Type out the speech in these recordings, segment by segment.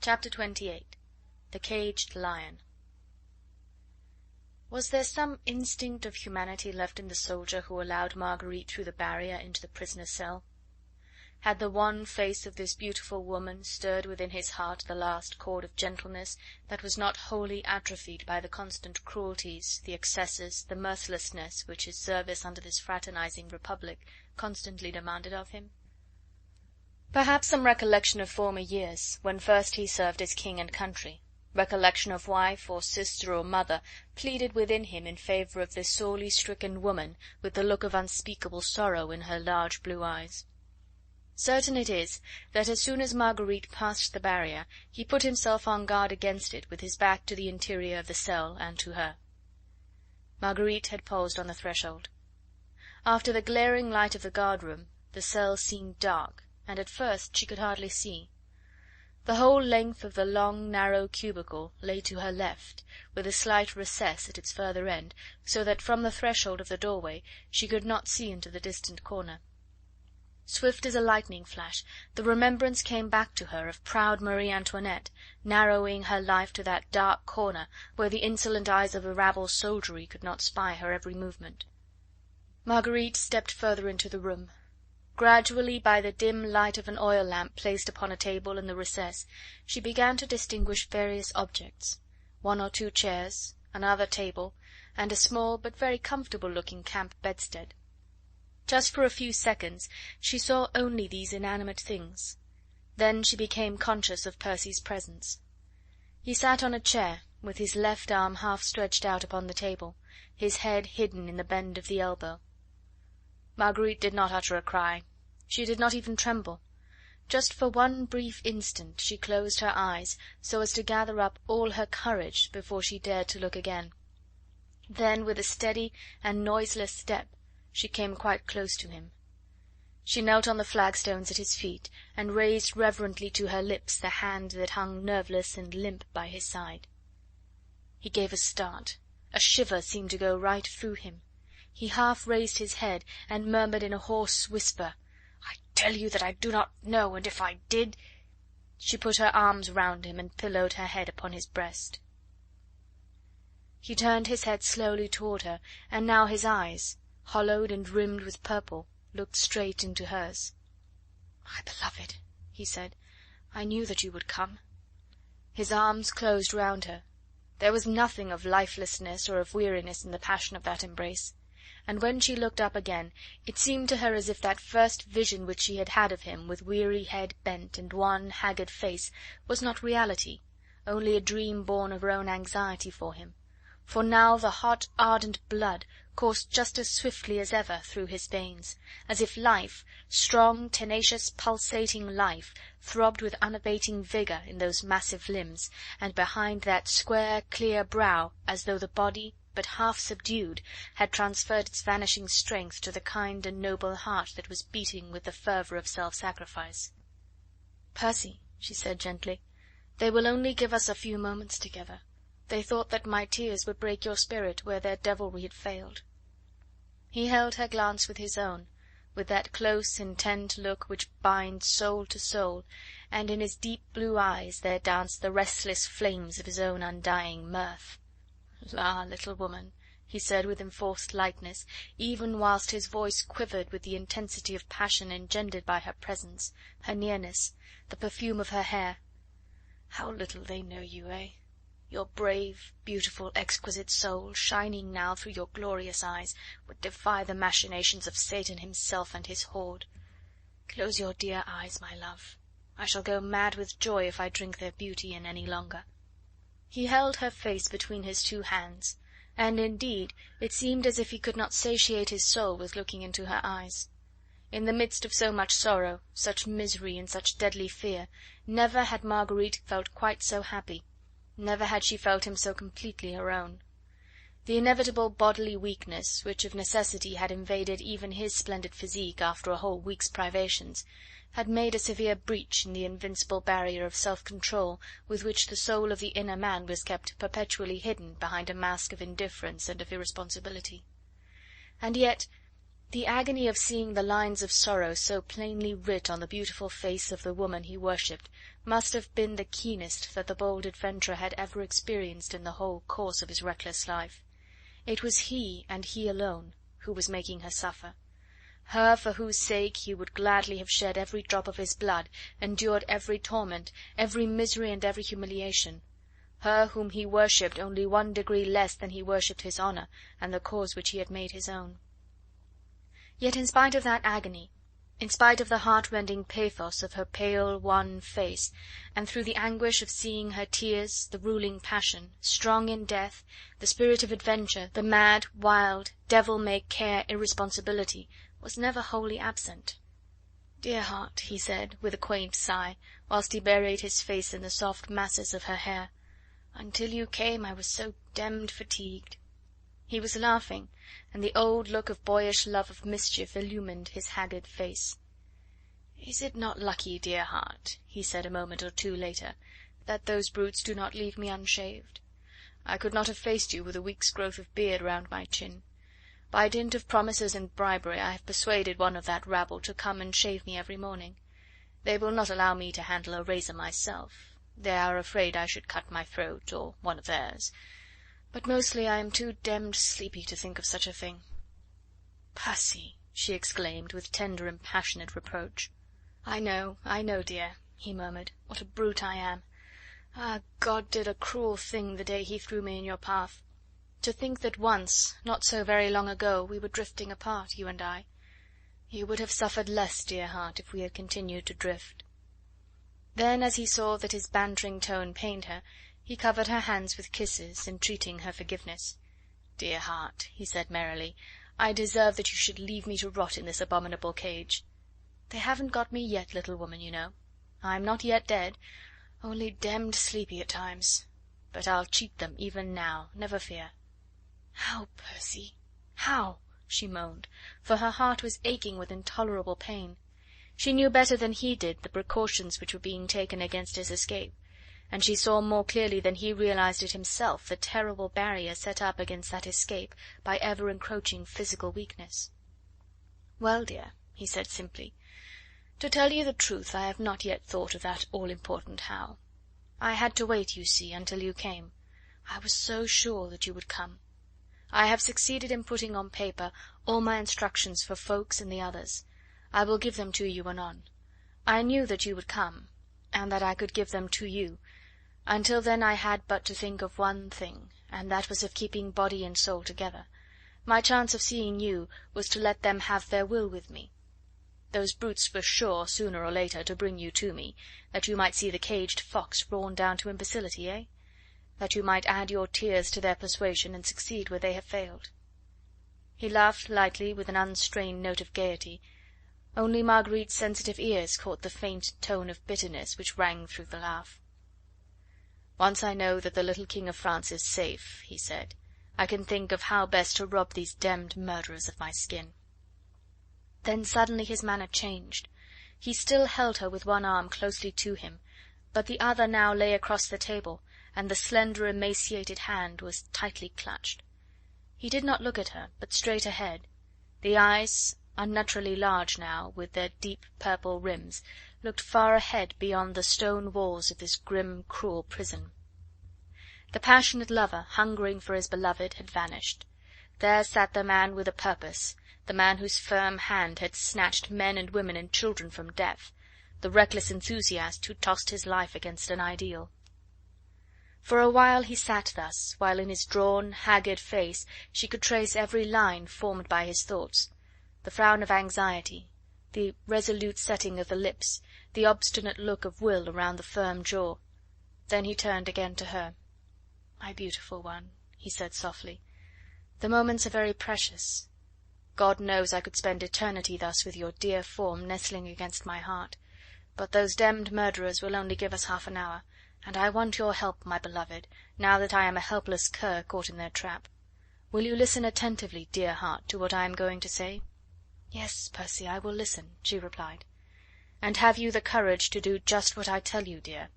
Chapter 28. The Caged Lion. Was there some instinct of humanity left in the soldier who allowed Marguerite through the barrier into the prisoner's cell? Had the wan face of this beautiful woman stirred within his heart the last chord of gentleness that was not wholly atrophied by the constant cruelties, the excesses, the mercilessness which his service under this fraternizing republic constantly demanded of him? Perhaps some recollection of former years, when first he served his king and country, recollection of wife or sister or mother, pleaded within him in favour of this sorely stricken woman with the look of unspeakable sorrow in her large blue eyes. Certain it is that as soon as Marguerite passed the barrier he put himself on guard against it with his back to the interior of the cell and to her. Marguerite had paused on the threshold. After the glaring light of the guard-room the cell seemed dark, and at first she could hardly see. The whole length of the long, narrow cubicle lay to her left, with a slight recess at its further end, so that from the threshold of the doorway she could not see into the distant corner. Swift as a lightning flash the remembrance came back to her of proud Marie Antoinette, narrowing her life to that dark corner where the insolent eyes of the rabble soldiery could not spy her every movement. Marguerite stepped further into the room. Gradually, by the dim light of an oil lamp placed upon a table in the recess, she began to distinguish various objects: one or two chairs, another table, and a small but very comfortable looking camp bedstead. Just for a few seconds she saw only these inanimate things. Then she became conscious of Percy's presence. He sat on a chair, with his left arm half stretched out upon the table, his head hidden in the bend of the elbow. Marguerite did not utter a cry. She did not even tremble. Just for one brief instant she closed her eyes, so as to gather up all her courage before she dared to look again. Then, with a steady and noiseless step, she came quite close to him. She knelt on the flagstones at his feet, and raised reverently to her lips the hand that hung nerveless and limp by his side. He gave a start. A shiver seemed to go right through him. He half raised his head, and murmured in a hoarse whisper, "I tell you that I do not know, and if I did—" She put her arms round him and pillowed her head upon his breast. He turned his head slowly toward her, and now his eyes, hollowed and rimmed with purple, looked straight into hers. "My beloved," he said, "I knew that you would come." His arms closed round her. There was nothing of lifelessness or of weariness in the passion of that embrace, and when she looked up again it seemed to her as if that first vision which she had had of him, with weary head bent and wan, haggard face, was not reality, only a dream born of her own anxiety for him, for now the hot, ardent blood coursed just as swiftly as ever through his veins, as if life, strong, tenacious, pulsating life, throbbed with unabating vigour in those massive limbs, and behind that square, clear brow, as though the body, but half subdued, had transferred its vanishing strength to the kind and noble heart that was beating with the fervour of self-sacrifice. "Percy," she said gently, "they will only give us a few moments together. They thought that my tears would break your spirit where their devilry had failed." He held her glance with his own, with that close, intent look which binds soul to soul, and in his deep blue eyes there danced the restless flames of his own undying mirth. "La, little woman," he said with enforced lightness, even whilst his voice quivered with the intensity of passion engendered by her presence, her nearness, the perfume of her hair. "How little they know you, eh? Your brave, beautiful, exquisite soul, shining now through your glorious eyes, would defy the machinations of Satan himself and his horde. Close your dear eyes, my love. I shall go mad with joy if I drink their beauty in any longer." He held her face between his two hands, and indeed it seemed as if he could not satiate his soul with looking into her eyes. In the midst of so much sorrow, such misery, and such deadly fear, never had Marguerite felt quite so happy, never had she felt him so completely her own. The inevitable bodily weakness, which of necessity had invaded even his splendid physique after a whole week's privations, had made a severe breach in the invincible barrier of self-control with which the soul of the inner man was kept perpetually hidden behind a mask of indifference and of irresponsibility. And yet The agony of seeing the lines of sorrow so plainly writ on the beautiful face of the woman he worshipped must have been the keenest that the bold adventurer had ever experienced in the whole course of his reckless life. It was he, and he alone, who was making her suffer, her for whose sake he would gladly have shed every drop of his blood, endured every torment, every misery and every humiliation, her whom he worshipped only 1 degree less than he worshipped his honour and the cause which he had made his own. Yet in spite of that agony, in spite of the heart-rending pathos of her pale, wan face, and through the anguish of seeing her tears, the ruling passion, strong in death, the spirit of adventure, the mad, wild, devil-may-care irresponsibility, was never wholly absent. "Dear heart," he said, with a quaint sigh, whilst he buried his face in the soft masses of her hair, "until you came I was so demmed fatigued." He was laughing, and the old look of boyish love of mischief illumined his haggard face. "Is it not lucky, dear heart," he said a moment or two later, "that those brutes do not leave me unshaved? I could not have faced you with a week's growth of beard round my chin. By dint of promises and bribery I have persuaded one of that rabble to come and shave me every morning. They will not allow me to handle a razor myself. They are afraid I should cut my throat, or one of theirs. But mostly I am too demmed sleepy to think of such a thing." "Percy!" she exclaimed, with tender and passionate reproach. I know, dear," he murmured. "What a brute I am! Ah, God did a cruel thing the day he threw me in your path. To think that once, not so very long ago, we were drifting apart, you and I. You would have suffered less, dear heart, if we had continued to drift." Then, as he saw that his bantering tone pained her, he covered her hands with kisses, entreating her forgiveness. "Dear heart," he said merrily, "I deserve that you should leave me to rot in this abominable cage. They haven't got me yet, little woman, you know. I'm not yet dead, only demmed sleepy at times. But I'll cheat them even now, never fear." "How, Percy, how?" she moaned, for her heart was aching with intolerable pain. She knew better than he did the precautions which were being taken against his escape, and she saw more clearly than he realized it himself the terrible barrier set up against that escape by ever-encroaching physical weakness. "Well, dear," he said simply, "to tell you the truth, I have not yet thought of that all-important how. I had to wait, you see, until you came. I was so sure that you would come. I have succeeded in putting on paper all my instructions for Ffoulkes and the others. I will give them to you anon. I knew that you would come, and that I could give them to you. Until then I had but to think of one thing, and that was of keeping body and soul together. My chance of seeing you was to let them have their will with me. Those brutes were sure, sooner or later, to bring you to me, that you might see the caged fox worn down to imbecility, eh? That you might add your tears to their persuasion and succeed where they have failed." He laughed lightly, with an unstrained note of gaiety. Only Marguerite's sensitive ears caught the faint tone of bitterness which rang through the laugh. "Once I know that the little King of France is safe," he said, "I can think of how best to rob these demmed murderers of my skin." Then suddenly his manner changed. He still held her with one arm closely to him, but the other now lay across the table, and the slender, emaciated hand was tightly clutched. He did not look at her, but straight ahead. The eyes, unnaturally large now, with their deep purple rims, looked far ahead beyond the stone walls of this grim, cruel prison. The passionate lover, hungering for his beloved, had vanished. There sat the man with a purpose, the man whose firm hand had snatched men and women and children from death, the reckless enthusiast who tossed his life against an ideal. For a while he sat thus, while in his drawn, haggard face she could trace every line formed by his thoughts, the frown of anxiety, the resolute setting of the lips, the obstinate look of will around the firm jaw. Then he turned again to her. "My beautiful one," he said softly, "the moments are very precious. God knows I could spend eternity thus with your dear form nestling against my heart, but those demmed murderers will only give us half an hour, and I want your help, my beloved, now that I am a helpless cur caught in their trap. Will you listen attentively, dear heart, to what I am going to say?" "Yes, Percy, I will listen," she replied. "And have you the courage to do just what I tell you, dear?"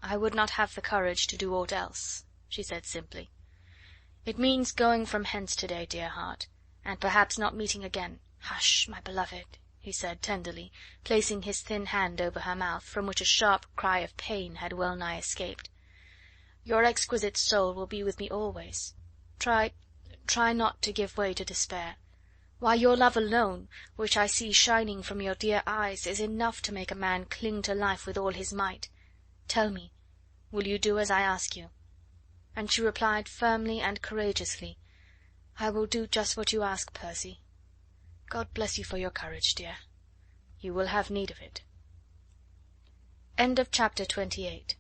"I would not have the courage to do aught else," she said simply. "It means going from hence to-day, dear heart. and perhaps not meeting again. Hush, my beloved," he said tenderly, placing his thin hand over her mouth, from which a sharp cry of pain had well nigh escaped. "Your exquisite soul will be with me always. Try not to give way to despair. Why, your love alone, which I see shining from your dear eyes, is enough to make a man cling to life with all his might. Tell me, will you do as I ask you?" And she replied firmly and courageously, "I will do just what you ask, Percy. God bless you for your courage, dear. You will have need of it." Chapter 28